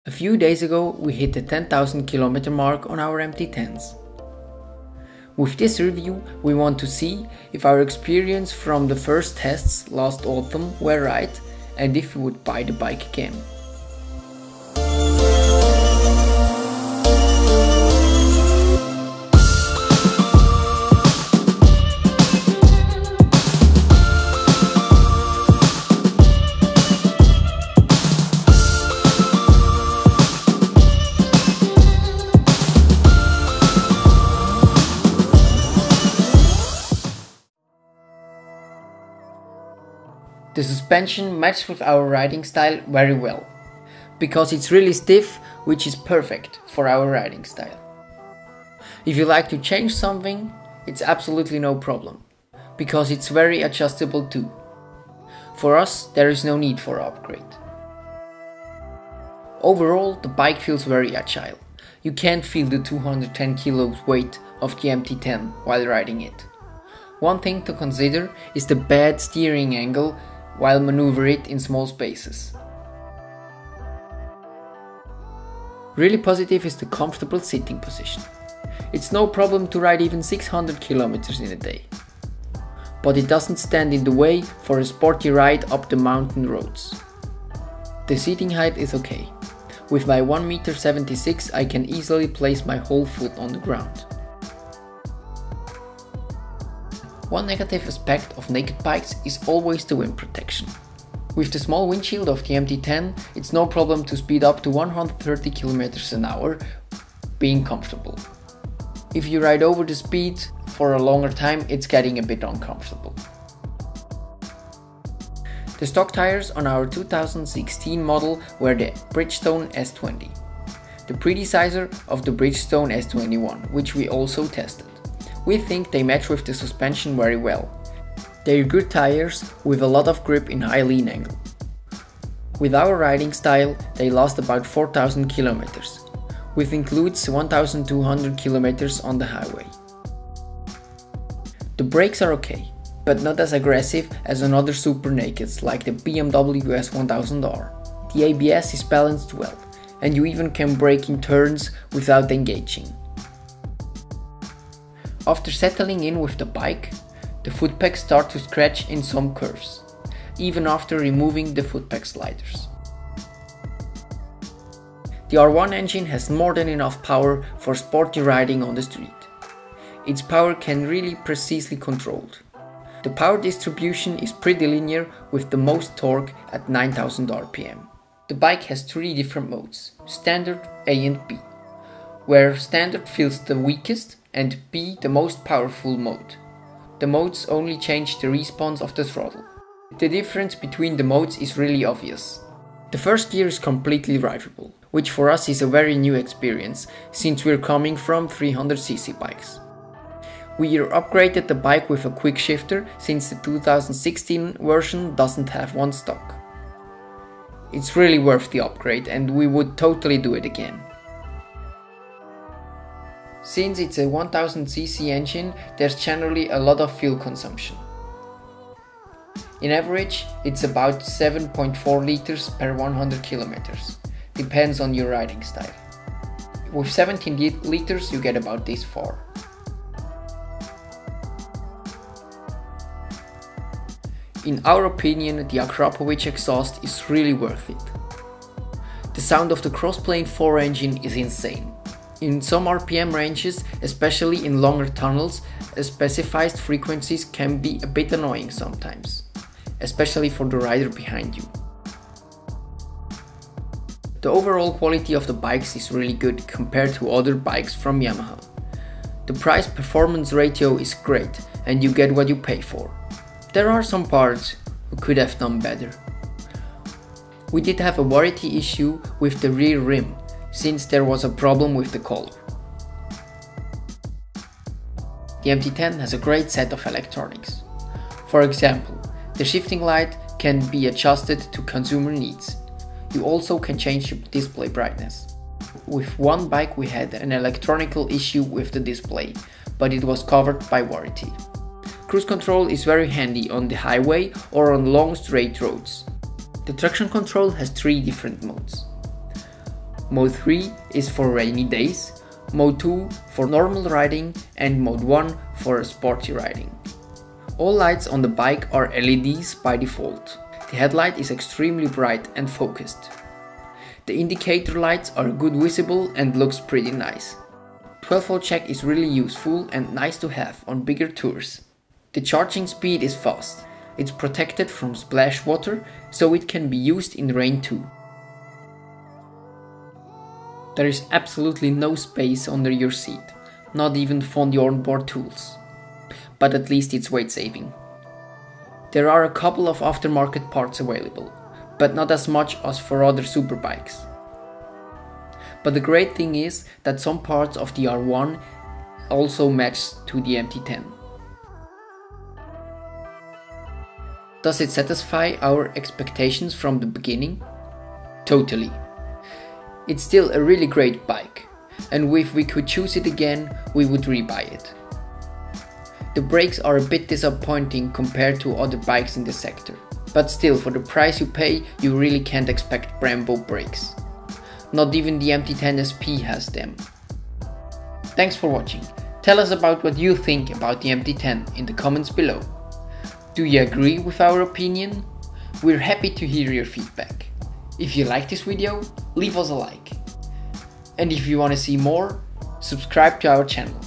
A few days ago we hit the 10,000 km mark on our MT-10s. With this review we want to see if our experience from the first tests last autumn were right and if we would buy the bike again. The suspension matched with our riding style very well, because it's really stiff, which is perfect for our riding style. If you like to change something, it's absolutely no problem, because it's very adjustable too. For us, there is no need for upgrade. Overall, the bike feels very agile. You can't feel the 210 kilos weight of the MT-10 while riding it. One thing to consider is the bad steering angle while maneuver it in small spaces. Really positive is the comfortable sitting position. It's no problem to ride even 600 kilometers in a day. But it doesn't stand in the way for a sporty ride up the mountain roads. The seating height is okay. With my 1,76 m I can easily place my whole foot on the ground. One negative aspect of naked bikes is always the wind protection. With the small windshield of the MT-10, it's no problem to speed up to 130 km/h, being comfortable. If you ride over the speed for a longer time, it's getting a bit uncomfortable. The stock tires on our 2016 model were the Bridgestone S20, the predecessor of the Bridgestone S21, which we also tested. We think they match with the suspension very well. They are good tires with a lot of grip in high lean angle. With our riding style, they last about 4,000 kilometers, which includes 1,200 kilometers on the highway. The brakes are okay, but not as aggressive as on other super nakeds like the BMW S1000R. The ABS is balanced well, and you even can brake in turns without engaging. After settling in with the bike, the footpegs start to scratch in some curves, even after removing the footpeg sliders. The R1 engine has more than enough power for sporty riding on the street. Its power can really precisely controlled. The power distribution is pretty linear with the most torque at 9,000 RPM. The bike has three different modes, Standard, A and B, where Standard feels the weakest and B the most powerful mode. The modes only change the response of the throttle. The difference between the modes is really obvious. The first gear is completely drivable, which for us is a very new experience since we're coming from 300cc bikes. We upgraded the bike with a quick shifter since the 2016 version doesn't have one stock. It's really worth the upgrade and we would totally do it again. Since it's a 1000cc engine, there's generally a lot of fuel consumption. In average, it's about 7.4 liters per 100 kilometers. Depends on your riding style. With 17 liters you get about this far. In our opinion, the Akrapovic exhaust is really worth it. The sound of the crossplane 4 engine is insane. In some RPM ranges, especially in longer tunnels, specified frequencies can be a bit annoying sometimes, especially for the rider behind you. The overall quality of the bikes is really good compared to other bikes from Yamaha. The price-performance ratio is great and you get what you pay for. There are some parts we could have done better. We did have a warranty issue with the rear rim, since there was a problem with the collar. The MT-10 has a great set of electronics. For example, the shifting light can be adjusted to consumer needs. You also can change the display brightness. With one bike we had an electronical issue with the display, but it was covered by warranty. Cruise control is very handy on the highway or on long straight roads. The traction control has 3 different modes. Mode 3 is for rainy days, Mode 2 for normal riding, and Mode 1 for sporty riding. All lights on the bike are LEDs by default. The headlight is extremely bright and focused. The indicator lights are good visible and looks pretty nice. 12-volt jack is really useful and nice to have on bigger tours. The charging speed is fast. It's protected from splash water, so it can be used in rain too. There is absolutely no space under your seat, not even for the onboard tools. But at least it's weight saving. There are a couple of aftermarket parts available, but not as much as for other superbikes. But the great thing is that some parts of the R1 also match to the MT-10. Does it satisfy our expectations from the beginning? Totally. It's still a really great bike, and if we could choose it again, we would rebuy it. The brakes are a bit disappointing compared to other bikes in the sector, but still, for the price you pay, you really can't expect Brembo brakes. Not even the MT-10 SP has them. Thanks for watching. Tell us about what you think about the MT-10 in the comments below. Do you agree with our opinion? We're happy to hear your feedback. If you like this video, leave us a like. And if you want to see more, subscribe to our channel.